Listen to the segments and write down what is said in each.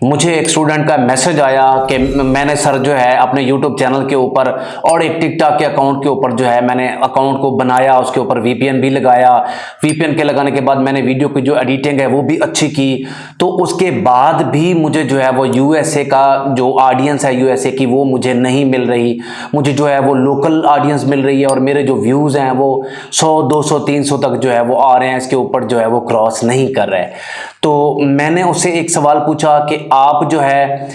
मुझे एक स्टूडेंट का मैसेज आया कि मैंने सर जो है अपने यूट्यूब चैनल के ऊपर और एक टिकटॉक के अकाउंट के ऊपर जो है मैंने अकाउंट को बनाया, उसके ऊपर वीपीएन भी लगाया। वीपीएन के लगाने के बाद मैंने वीडियो की जो एडिटिंग है वो भी अच्छी की। तो उसके बाद भी मुझे जो है वो यूएसए का जो ऑडियंस है यूएसए की वो मुझे नहीं मिल रही। मुझे जो है वो लोकल ऑडियंस मिल रही है और मेरे जो व्यूज़ हैं वो 100, 200, 300 तक जो है वो आ रहे हैं, इसके ऊपर जो है वो क्रॉस नहीं कर रहे। तो मैंने उससे एक सवाल पूछा कि आप जो है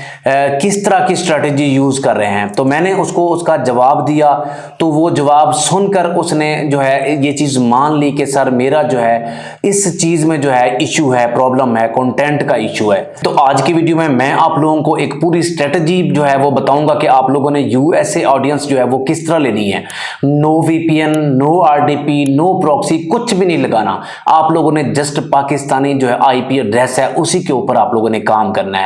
किस तरह की स्ट्रेटजी यूज़ कर रहे हैं। तो मैंने उसको उसका जवाब दिया, तो वो जवाब सुनकर उसने जो है ये चीज़ मान ली कि सर मेरा जो है इस चीज़ में जो है इशू है, प्रॉब्लम है, कंटेंट का इशू है। तो आज की वीडियो में मैं आप लोगों को एक पूरी स्ट्रेटजी जो है वो बताऊंगा कि आप लोगों ने यूएसए ऑडियंस जो है वो किस तरह लेनी है। No VPN, no RDP, no proxy, कुछ भी नहीं लगाना। आप लोगों ने जस्ट पाकिस्तानी जो है आईपी एड्रेस है उसी के ऊपर आप लोगों ने काम करना है।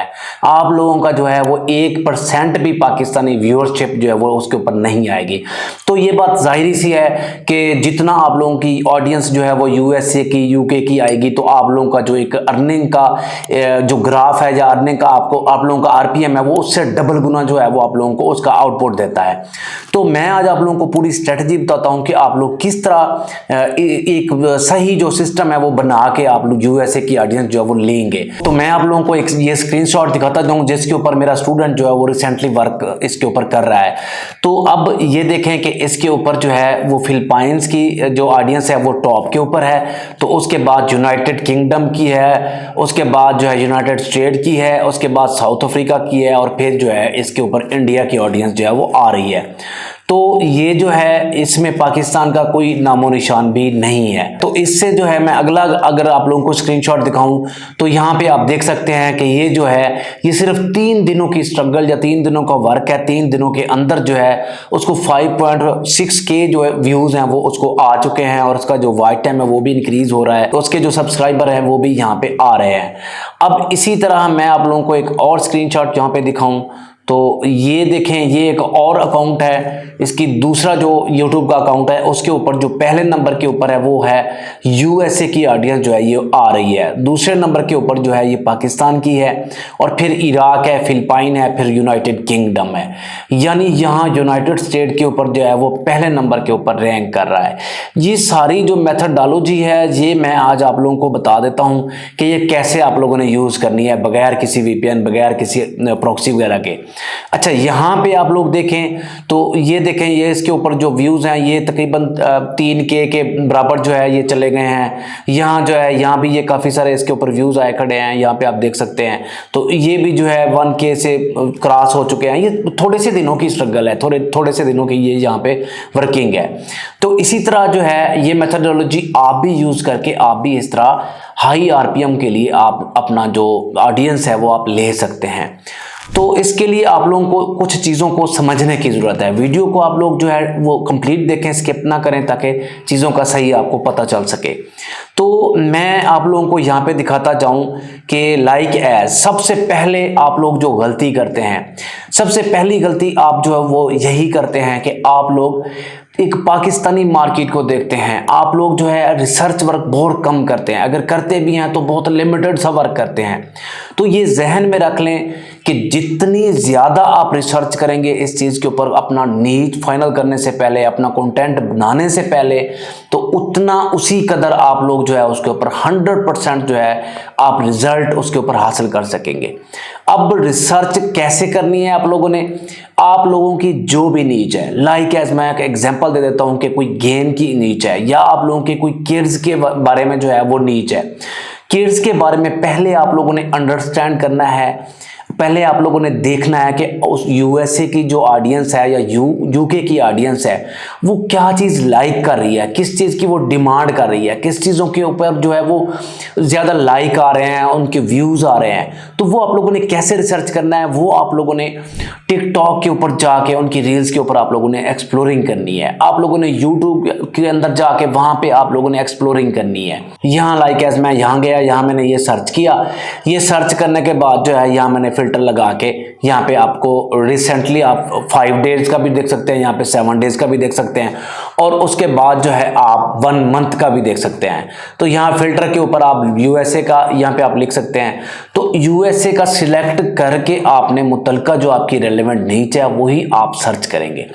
आप लोगों का जो है वो 1% भी पाकिस्तानी व्यूअरशिप जो है वो उसके ऊपर नहीं आएगी। तो ये बात जाहिर सी है कि जितना आप लोगों की ऑडियंस जो है वो यूएसए की, यूके की आएगी, तो आप लोगों का जो एक अर्निंग का जो ग्राफ है या अर्निंग का आप लोगों का आरपीएम है वो उससे डबल गुना जो है वो आप लोगों को उसका आउटपुट देता है। तो मैं आज आप लोगों को पूरी स्ट्रेटजी बताता हूं कि आप लोग किस तरह एक सही जो सिस्टम है वो बना के आप लोग यूएसए की ऑडियंस जो है वो लेंगे। तो मैं आप लोगों को एक ये स्क्रीनशॉट दिखाता जाऊं जिसके ऊपर मेरा स्टूडेंट जो है वो रिसेंटली वर्क इसके ऊपर कर रहा है। तो अब ये देखें कि इसके ऊपर जो है वो फिलिपाइंस की जो ऑडियंस है वो टॉप के ऊपर है, तो उसके बाद यूनाइटेड किंगडम की है, उसके बाद जो है यूनाइटेड स्टेट की है, उसके बाद साउथ अफ्रीका की है, और फिर जो है इसके ऊपर इंडिया की ऑडियंस जो है वो आ रही है। तो ये जो है इसमें पाकिस्तान का कोई नामो निशान भी नहीं है। तो इससे जो है मैं अगला अगर आप लोगों को स्क्रीनशॉट दिखाऊं तो यहाँ पे आप देख सकते हैं कि ये जो है ये सिर्फ 3 दिनों की स्ट्रगल या 3 दिनों का वर्क है। 3 दिनों के अंदर जो है उसको 5.6K जो है व्यूज हैं वो उसको आ चुके हैं, और उसका जो वॉच टाइम है वो भी इंक्रीज हो रहा है, तो उसके जो सब्सक्राइबर हैं वो भी यहाँ पे आ रहे हैं। अब इसी तरह मैं आप लोगों को एक और स्क्रीनशॉट यहाँ पे दिखाऊं तो ये देखें, ये एक और अकाउंट है, इसकी दूसरा जो YouTube का अकाउंट है उसके ऊपर जो पहले नंबर के ऊपर है वो है यूएसए की ऑडियंस जो है ये आ रही है। दूसरे नंबर के ऊपर जो है ये पाकिस्तान की है, और फिर इराक है, फिलिपाइन है, फिर यूनाइटेड किंगडम है। यानी यहाँ यूनाइटेड स्टेट के ऊपर जो है वो पहले नंबर के ऊपर रैंक कर रहा है। ये सारी जो मेथडोलॉजी है ये मैं आज आप लोगों को बता देता हूँ कि ये कैसे आप लोगों ने यूज़ करनी है बगैर किसी वीपीएन, बगैर किसी प्रॉक्सी वगैरह के। अच्छा, यहाँ पे आप लोग देखें तो ये देखें, ये इसके ऊपर जो व्यूज़ हैं ये तकरीबन 3K के बराबर जो है ये चले गए हैं। यहाँ जो है यहाँ भी ये काफ़ी सारे इसके ऊपर व्यूज़ आए खड़े हैं, यहाँ पे आप देख सकते हैं। तो ये भी जो है 1K से क्रॉस हो चुके हैं। ये थोड़े से दिनों की स्ट्रगल है, थोड़े से दिनों की ये यहाँ पे वर्किंग है। तो इसी तरह जो है ये मेथडोलॉजी आप भी यूज़ करके आप भी इस तरह हाई आरपीएम के लिए आप अपना जो ऑडियंस है वो आप ले सकते हैं। तो इसके लिए आप लोगों को कुछ चीज़ों को समझने की ज़रूरत है। वीडियो को आप लोग जो है वो कंप्लीट देखें, स्किप ना करें, ताकि चीज़ों का सही आपको पता चल सके। तो मैं आप लोगों को यहाँ पे दिखाता जाऊँ कि लाइक एज सबसे पहले आप लोग जो गलती करते हैं, सबसे पहली गलती आप जो है वो यही करते हैं कि आप लोग एक पाकिस्तानी मार्केट को देखते हैं। आप लोग जो है रिसर्च वर्क बहुत कम करते हैं, अगर करते भी हैं तो बहुत लिमिटेड सा वर्क करते हैं। तो ये जहन में रख लें कि जितनी ज़्यादा आप रिसर्च करेंगे इस चीज़ के ऊपर, अपना नीच फाइनल करने से पहले, अपना कंटेंट बनाने से पहले, तो उतना उसी कदर आप लोग जो है उसके ऊपर 100% जो है आप रिजल्ट उसके ऊपर हासिल कर सकेंगे। अब रिसर्च कैसे करनी है आप लोगों ने, आप लोगों की जो भी नीच है, लाइक एज मैं एक एग्जांपल दे देता हूं कि कोई गेम की नीच है या आप लोगों के कोई किड्स के बारे में जो है वो नीच है। किड्स के बारे में पहले आप लोगों ने अंडरस्टैंड करना है, पहले आप लोगों ने देखना है कि उस यूएसए की जो ऑडियंस है या यूके की ऑडियंस है वो क्या चीज़ लाइक कर रही है, किस चीज़ की वो डिमांड कर रही है, किस चीज़ों के ऊपर जो है वो ज़्यादा लाइक आ रहे हैं, उनके व्यूज़ आ रहे हैं। तो वो आप लोगों ने कैसे रिसर्च करना है, वो आप लोगों ने टिकटॉक के ऊपर जाके उनकी रील्स के ऊपर आप लोगों ने एक्सप्लोरिंग करनी है। आप लोगों ने यूट्यूब के अंदर जाके वहाँ पे आप लोगों ने एक्सप्लोरिंग करनी है। यहाँ लाइक एज मैं यहाँ गया, यहाँ मैंने ये सर्च किया, ये सर्च करने के बाद जो है यहाँ मैंने फिर फिल्टर लगा के यहाँ पे आपको रिसेंटली आप 5 डेज का भी देख सकते हैं, यहाँ पे 7 डेज का भी देख सकते हैं, और उसके बाद जो है आप 1 मंथ का भी देख सकते हैं। तो यहाँ फिल्टर के ऊपर आप यूएसए का यहाँ पे आप लिख सकते हैं। तो यूएसए का सिलेक्ट करके आपने मुतलका जो आपकी रेलेवेंट नीच है वही आप सर्च करेंगे।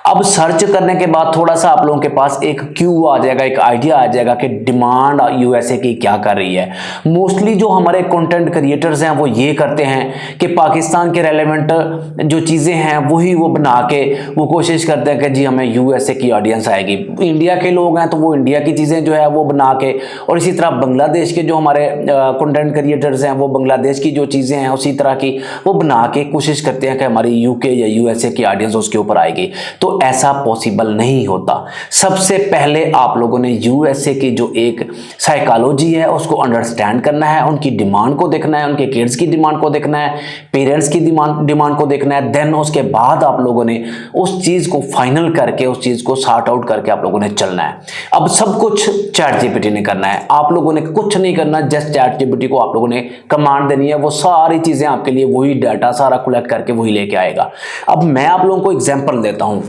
अब सर्च करने के बाद थोड़ा सा आप लोगों के पास एक क्यू आ जाएगा, एक आइडिया आ जाएगा कि डिमांड यूएसए की क्या कर रही है। मोस्टली जो हमारे कंटेंट क्रिएटर्स हैं वो ये करते हैं कि पाकिस्तान के रेलेवेंट जो चीज़ें हैं वही वो बना के वो कोशिश करते हैं कि जी हमें यूएसए की ऑडियंस आएगी। इंडिया के लोग हैं तो वो इंडिया की चीज़ें जो है वो बना के, और इसी तरह बांग्लादेश के जो हमारे कंटेंट क्रिएटर्स हैं वो बांग्लादेश की जो चीज़ें हैं उसी तरह की वो बना के कोशिश करते हैं कि हमारी यूके या यूएसए की ऑडियंस उसके ऊपर आएगी। तो ऐसा पॉसिबल नहीं होता। सबसे पहले आप लोगों ने यूएसए की जो एक साइकोलॉजी है उसको अंडरस्टैंड करना है, उनकी डिमांड को देखना है, उनके किड्स की डिमांड को देखना है, पेरेंट्स की डिमांड को देखना है। देन उसके बाद आप लोगों ने उस चीज़ को फाइनल करके, उस चीज़ को सॉर्ट आउट करके आप लोगों ने चलना है। अब सब कुछ चैट जीपीटी ने करना है, आप लोगों ने कुछ नहीं करना, जस्ट चैट जीपीटी को आप लोगों ने कमांड देनी है, वो सारी चीज़ें आपके लिए वही डाटा सारा कलेक्ट करके वही लेके आएगा। अब मैं आप लोगों को एग्जांपल देता हूं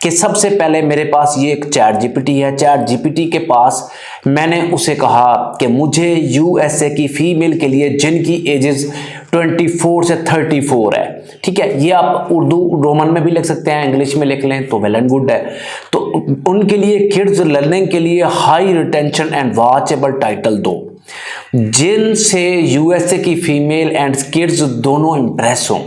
कि सबसे पहले मेरे पास ये एक चैट जीपीटी है। चैट जीपीटी के पास मैंने उसे कहा कि मुझे यूएसए की फीमेल के लिए जिनकी एजेस 24 से 34 है, ठीक है, ये आप उर्दू रोमन में भी लिख सकते हैं, इंग्लिश में लिख लें तो वेल एंड गुड है। तो उनके लिए किड्स लर्निंग के लिए high retention and watchable title दो, जिनसे यूएसए की फीमेल एंड किड्स दोनों इंप्रेस हों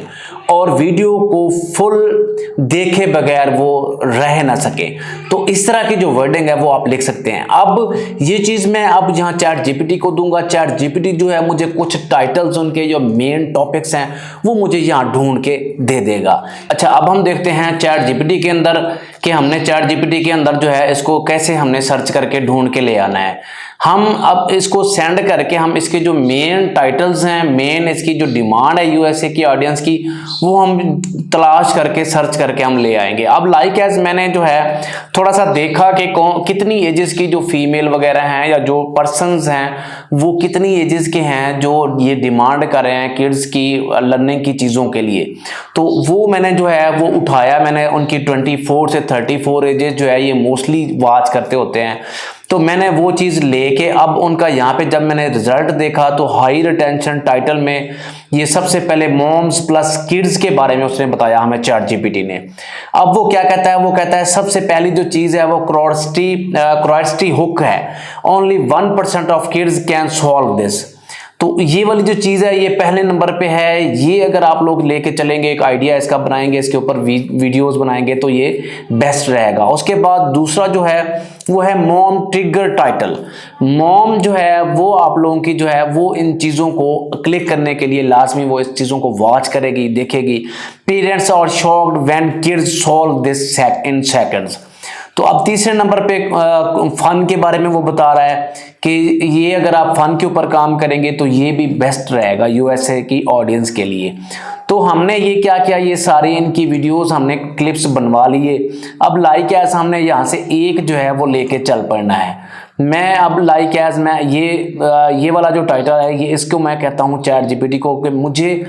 और वीडियो को फुल देखे बगैर वो रह ना सके। तो इस तरह की जो वर्डिंग है वो आप लिख सकते हैं। अब ये चीज़ मैं अब यहाँ चैट जीपीटी को दूंगा, चैट जीपीटी जो है मुझे कुछ टाइटल्स उनके जो मेन टॉपिक्स हैं वो मुझे यहाँ ढूंढ के दे देगा। अच्छा, अब हम देखते हैं चैट जीपीटी के अंदर कि हमने चैट जीपीटी के अंदर जो है इसको कैसे हमने सर्च करके ढूंढ के ले आना है। हम अब इसको सेंड करके हम इसके जो मेन टाइटल्स हैं, मेन इसकी जो डिमांड है यूएसए की ऑडियंस की, वो हम तलाश करके सर्च करके हम ले आएंगे। अब लाइक एज मैंने जो है थोड़ा सा देखा कि कितनी एजेस की जो फीमेल वगैरह हैं या जो पर्सन्स हैं वो कितनी एजेस के हैं जो ये डिमांड कर रहे हैं किड्स की लर्निंग की चीज़ों के लिए। तो वो मैंने जो है वो उठाया, मैंने उनकी 24 से 34 एजेस जो है ये मोस्टली वॉच करते होते हैं। तो मैंने वो चीज़ लेके अब उनका यहाँ पे जब मैंने रिजल्ट देखा तो हाई रिटेंशन टाइटल में ये सबसे पहले मॉम्स प्लस किड्स के बारे में उसने बताया हमें चैट जीपीटी ने। अब वो क्या कहता है, वो कहता है सबसे पहली जो चीज़ है वो क्रोस्टी हुक है, only 1% of kids can solve this. तो ये वाली जो चीज़ है ये पहले नंबर पे है। ये अगर आप लोग लेके चलेंगे, एक आइडिया इसका बनाएंगे, इसके ऊपर वीडियोस बनाएंगे तो ये बेस्ट रहेगा। उसके बाद दूसरा जो है वो है मॉम ट्रिगर टाइटल। मॉम जो है वो आप लोगों की जो है वो इन चीज़ों को क्लिक करने के लिए लाजमी वो इस चीज़ों को वॉच करेगी, देखेगी। Parents are shocked when kids solve this in seconds. तो अब तीसरे नंबर पे फन के बारे में वो बता रहा है कि ये अगर आप फन के ऊपर काम करेंगे तो ये भी बेस्ट रहेगा यूएसए की ऑडियंस के लिए। तो हमने ये क्या किया, ये सारी इनकी वीडियोस हमने क्लिप्स बनवा लिए। अब लाइक एज हमने यहाँ से एक जो है वो लेके चल पड़ना है। मैं अब लाइक एज मैं ये वाला जो टाइटल है ये इसको मैं कहता हूँ चैट जीपीटी को कि मुझे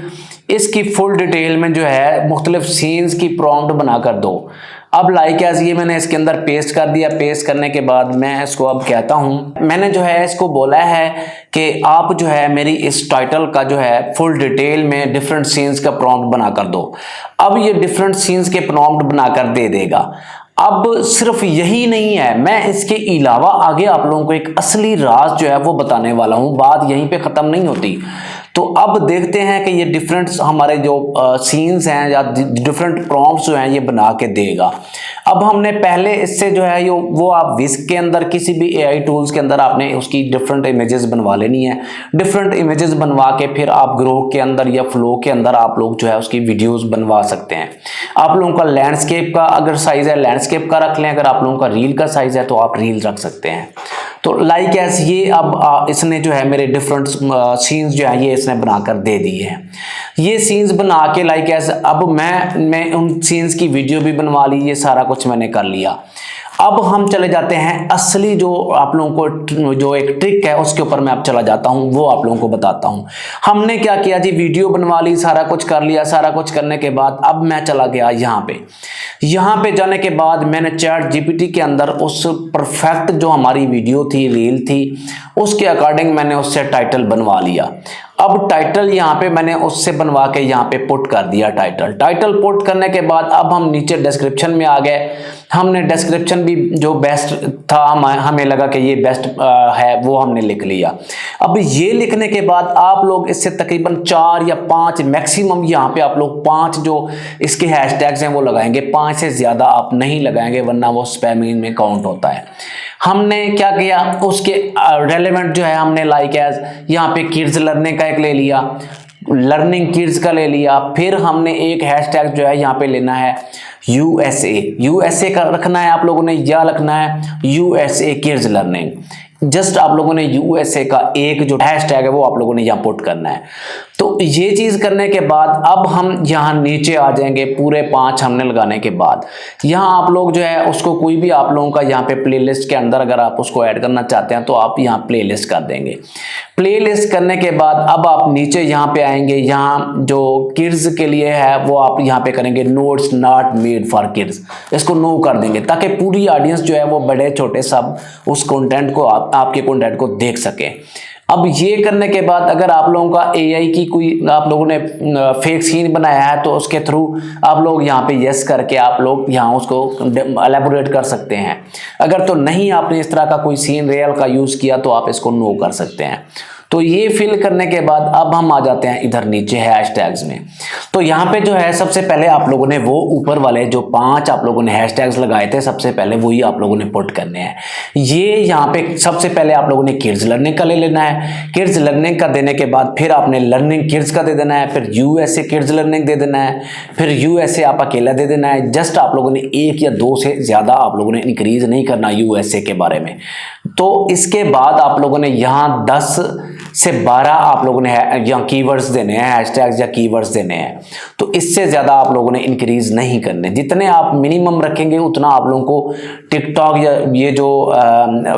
इसकी फुल डिटेल में जो है मुख्तलिफ सीन्स की प्रॉम्प्ट बना कर दो। अब लाइक एज ये मैंने इसके अंदर पेस्ट कर दिया। पेस्ट करने के बाद मैं इसको अब कहता हूँ, मैंने जो है इसको बोला है कि आप जो है मेरी इस टाइटल का जो है फुल डिटेल में डिफरेंट सीन्स का प्रॉम्प्ट बना कर दो। अब ये डिफरेंट सीन्स के प्रॉम्प्ट बनाकर दे देगा। अब सिर्फ यही नहीं है, मैं इसके अलावा आगे आप लोगों को एक असली राज जो है वो बताने वाला हूँ। बात यहीं पे ख़त्म नहीं होती। तो अब देखते हैं कि ये डिफरेंट हमारे जो सीन्स हैं या डिफरेंट प्रॉम्प्ट्स जो हैं ये बना के देगा। अब हमने पहले इससे जो है वो आप विस्क के अंदर किसी भी एआई टूल्स के अंदर आपने उसकी डिफरेंट इमेजेस बनवा लेनी है। डिफरेंट इमेजेस बनवा के फिर आप ग्रो के अंदर या फ्लो के अंदर आप लोग जो है उसकी वीडियोस बनवा सकते हैं। आप लोगों का लैंडस्केप का अगर साइज है लैंडस्केप का रख लें, अगर आप लोगों का रील का साइज है तो आप रील रख सकते हैं। तो लाइक एज ये अब इसने जो है मेरे डिफरेंट सीन्स जो है ये इसने बनाकर दे दी है। ये सीन्स बना के लाइक एज अब मैं उन सीन्स की वीडियो भी बनवा ली, ये सारा कुछ मैंने कर लिया। अब हम चले जाते हैं असली जो आप लोगों को जो एक ट्रिक है उसके ऊपर मैं अब चला जाता हूं, वो आप लोगों को बताता हूं। हमने क्या किया जी, वीडियो बनवा ली, सारा कुछ कर लिया। सारा कुछ करने के बाद अब मैं चला गया यहाँ पे जाने के बाद मैंने चैट जीपीटी के अंदर उस परफेक्ट जो हमारी वीडियो थी, रील थी, उसके अकॉर्डिंग मैंने उससे टाइटल बनवा लिया। अब टाइटल यहाँ पे मैंने उससे बनवा के यहाँ पे पुट कर दिया। टाइटल पुट करने के बाद अब हम नीचे डिस्क्रिप्शन में आ गए। हमने डिस्क्रिप्शन भी जो बेस्ट था, हमें लगा कि ये बेस्ट है, वो हमने लिख लिया। अब ये लिखने के बाद आप लोग इससे तकरीबन 4 या 5 मैक्सिमम, यहाँ पे आप लोग 5 जो इसके हैशटैग्स हैं वो लगाएंगे। 5 से ज़्यादा आप नहीं लगाएंगे वरना वो स्पैमिंग में काउंट होता है। हमने क्या किया, उसके रेलेवेंट जो है हमने लाइक एज यहाँ पे किड्स लर्निंग का एक ले लिया, लर्निंग किड्स का ले लिया। फिर हमने एक हैशटैग जो है यहाँ पे लेना है यूएसए का रखना है आप लोगों ने, या रखना है यूएसए किड्स लर्निंग। जस्ट आप लोगों ने यूएसए का एक जो हैशटैग है वो आप लोगों ने यहाँ पुट करना है। तो ये चीज़ करने के बाद अब हम यहाँ नीचे आ जाएंगे। पूरे 5 हमने लगाने के बाद यहाँ आप लोग जो है उसको कोई भी आप लोगों का यहाँ पे प्लेलिस्ट के अंदर अगर आप उसको ऐड करना चाहते हैं तो आप यहाँ प्लेलिस्ट कर देंगे। प्लेलिस्ट करने के बाद अब आप नीचे यहाँ पे आएंगे। यहाँ जो किड्स के लिए है वो आप यहाँ पे करेंगे notes not made for kids, इसको नो कर देंगे ताकि पूरी ऑडियंस जो है वो बड़े छोटे सब उस कंटेंट को आपके कंटेंट को देख सके। अब ये करने के बाद अगर आप लोगों का एआई की कोई आप लोगों ने फेक सीन बनाया है तो उसके थ्रू आप लोग यहाँ पे यस करके आप लोग यहाँ उसको एलेबोरेट कर सकते हैं। अगर तो नहीं आपने इस तरह का कोई सीन रियल का यूज़ किया तो आप इसको नो कर सकते हैं। तो ये फिल करने के बाद अब हम आ जाते हैं इधर नीचे हैशटैग्स में। तो यहाँ पे जो है सबसे पहले आप लोगों ने वो ऊपर वाले जो 5 आप लोगों ने हैशटैग्स लगाए थे सबसे पहले वही आप लोगों ने पुट करने हैं। ये यहाँ पे सबसे पहले आप लोगों ने किड्स लर्निंग का ले लेना है। किड्स लर्निंग का देने के बाद फिर आपने लर्निंग किड्स का दे देना है, फिर यूएसए किड्स लर्निंग दे देना है, फिर यूएसए आप अकेला दे देना है। जस्ट आप लोगों ने 1 या 2 से ज़्यादा आप लोगों ने इंक्रीज नहीं करना यूएसए के बारे में। तो इसके बाद आप लोगों ने यहाँ 10 से 12 आप लोगों ने यहाँ कीवर्ड्स देने हैं, हैशटैग्स या कीवर्ड्स देने हैं। तो इससे ज़्यादा आप लोगों ने इंक्रीज नहीं करने। जितने आप मिनिमम रखेंगे उतना आप लोगों को टिकटॉक या ये जो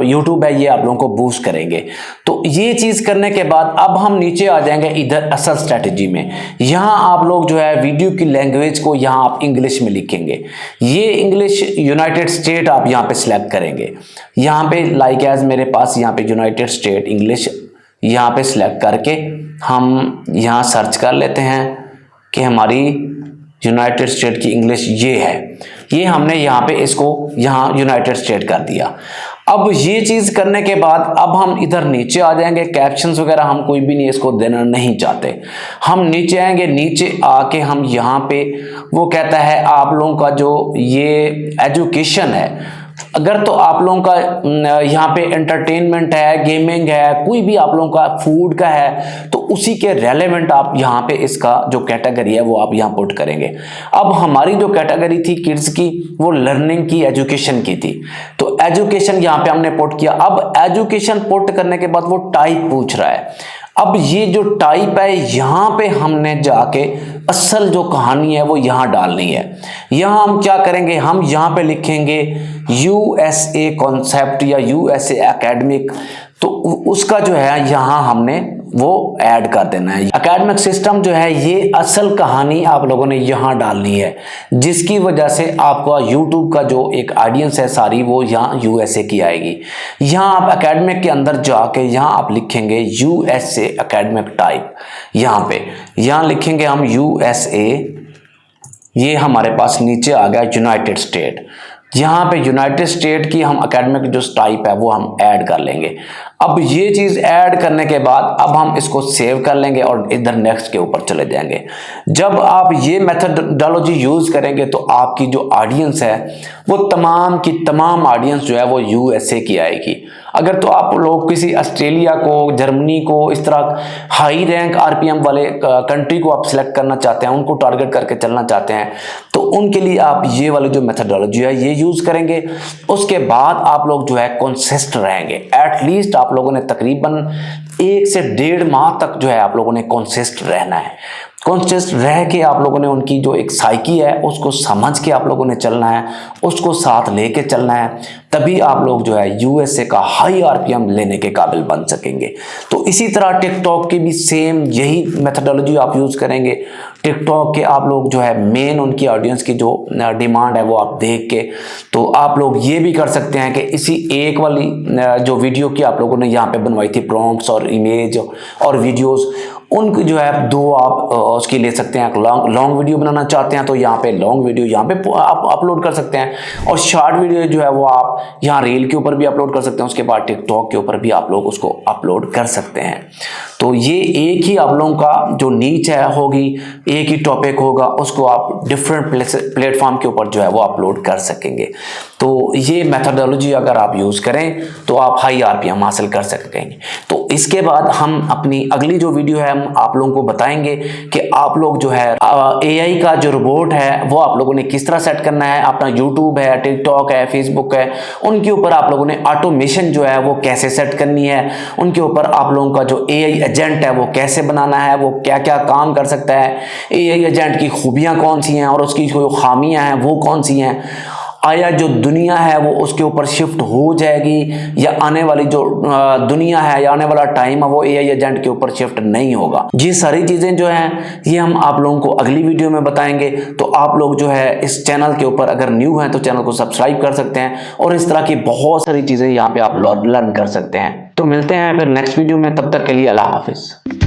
यूट्यूब है ये आप लोगों को बूस्ट करेंगे। तो ये चीज़ करने के बाद अब हम नीचे आ जाएंगे इधर असल स्ट्रैटेजी में। यहाँ आप लोग जो है वीडियो की लैंग्वेज को यहाँ आप इंग्लिश में लिखेंगे। ये इंग्लिश यूनाइटेड स्टेट आप यहाँ पे सिलेक्ट करेंगे। यहाँ पे लाइक एज मेरे पास यहाँ पे यूनाइटेड स्टेट इंग्लिश यहाँ पे सिलेक्ट करके हम यहाँ सर्च कर लेते हैं कि हमारी यूनाइटेड स्टेट की इंग्लिश ये है। ये हमने यहाँ पे इसको यहाँ यूनाइटेड स्टेट कर दिया। अब ये चीज़ करने के बाद अब हम इधर नीचे आ जाएंगे। कैप्शंस वगैरह हम कोई भी नहीं इसको देना नहीं चाहते। हम नीचे आएंगे, नीचे आके हम यहाँ पे वो कहता है आप लोगों का जो ये एजुकेशन है, अगर तो आप लोगों का यहाँ पे एंटरटेनमेंट है, गेमिंग है, कोई भी आप लोगों का फूड का है तो उसी के रेलेवेंट आप यहाँ पे इसका जो कैटेगरी है वो आप यहाँ पुट करेंगे। अब हमारी जो कैटेगरी थी किड्स की वो लर्निंग की, एजुकेशन की थी, तो एजुकेशन यहाँ पे हमने पुट किया। अब एजुकेशन पुट करने के बाद वो टाइप पूछ रहा है। अब ये जो टाइप है यहाँ पे हमने जाके असल जो कहानी है वो यहाँ डालनी है। यहाँ हम क्या करेंगे, हम यहाँ पे लिखेंगे यूएसए कॉन्सेप्ट या यूएसए एकेडमिक। तो उसका जो है यहाँ हमने वो ऐड कर देना है। एकेडमिक सिस्टम जो है ये असल कहानी आप लोगों ने यहाँ डालनी है, जिसकी वजह से आपका यूट्यूब का जो एक ऑडियंस है सारी वो यहाँ यूएसए की आएगी। यहाँ आप एकेडमिक के अंदर जाके यहाँ आप लिखेंगे यूएसए एकेडमिक टाइप। यहाँ लिखेंगे हम यूएसए, ये हमारे पास नीचे आ गया यूनाइटेड स्टेट। यहाँ पे यूनाइटेड स्टेट की हम एकेडमिक जो टाइप है वो हम ऐड कर लेंगे। अब ये चीज़ ऐड करने के बाद अब हम इसको सेव कर लेंगे और इधर नेक्स्ट के ऊपर चले जाएंगे। जब आप ये मेथडोलॉजी यूज़ करेंगे तो आपकी जो ऑडियंस है वो तमाम की तमाम ऑडियंस जो है वो यूएसए की आएगी। अगर तो आप लोग किसी ऑस्ट्रेलिया को, जर्मनी को, इस तरह हाई रैंक आरपीएम वाले कंट्री को आप सिलेक्ट करना चाहते हैं, उनको टारगेट करके चलना चाहते हैं, तो उनके लिए आप ये वाली जो मेथडोलॉजी है ये यूज़ करेंगे। उसके बाद आप लोग जो है कंसिस्टेंट रहेंगे। एटलीस्ट आप लोगों ने तकरीबन 1 से 1.5 माह तक जो है आप लोगों ने कंसिस्टेंट रहना है। कॉन्शियस रह के आप लोगों ने उनकी जो एक साइकी है उसको समझ के आप लोगों ने चलना है, उसको साथ लेके चलना है, तभी आप लोग जो है यूएसए का हाई आरपीएम लेने के काबिल बन सकेंगे। तो इसी तरह टिकटॉक की भी सेम यही मेथडोलॉजी आप यूज़ करेंगे। टिकटॉक के आप लोग जो है मेन उनकी ऑडियंस की जो डिमांड है वो आप देख के तो आप लोग ये भी कर सकते हैं कि इसी एक वाली जो वीडियो की आप लोगों ने यहाँ पे बनवाई थी प्रॉम्प्ट्स और इमेज और वीडियोस, उनकी जो है दो आप उसकी ले सकते हैं। लॉन्ग वीडियो बनाना चाहते हैं तो यहाँ पे लॉन्ग वीडियो यहाँ पे आप अपलोड कर सकते हैं, और शॉर्ट वीडियो जो है वो आप यहाँ रील के ऊपर भी अपलोड कर सकते हैं, उसके बाद टिकटॉक के ऊपर भी आप लोग उसको अपलोड कर सकते हैं। तो ये एक ही आप लोगों का जो नीच है होगी, एक ही टॉपिक होगा, उसको आप डिफरेंट प्लेटफॉर्म के ऊपर जो है वो अपलोड कर सकेंगे। तो ये मेथडोलॉजी अगर आप यूज़ करें तो आप हाई आरपीएम हासिल कर सकेंगे। तो इसके बाद हम अपनी अगली जो वीडियो है हम आप लोगों को बताएंगे कि आप लोग जो है एआई का जो रोबोट है वो आप लोगों ने किस तरह सेट करना है। अपना यूट्यूब है, टिकटॉक है, फेसबुक है, उनके ऊपर आप लोगों ने ऑटोमेशन जो है वो कैसे सेट करनी है, उनके ऊपर आप लोगों का जो एआई एजेंट है वो कैसे बनाना है, वो क्या क्या काम कर सकता है, एआई एजेंट की खूबियाँ कौन सी हैं और उसकी जो खामियाँ हैं वो कौन सी हैं, आया जो दुनिया है वो उसके ऊपर शिफ्ट हो जाएगी या आने वाली जो दुनिया है या आने वाला टाइम है वो एआई एजेंट के ऊपर शिफ्ट नहीं होगा। ये सारी चीज़ें जो हैं ये हम आप लोगों को अगली वीडियो में बताएंगे। तो आप लोग जो है इस चैनल के ऊपर अगर न्यू हैं तो चैनल को सब्सक्राइब कर सकते हैं और इस तरह की बहुत सारी चीज़ें यहाँ पे आप लर्न कर सकते हैं। तो मिलते हैं फिर नेक्स्ट वीडियो में, तब तक के लिए अल्लाह हाफिज़।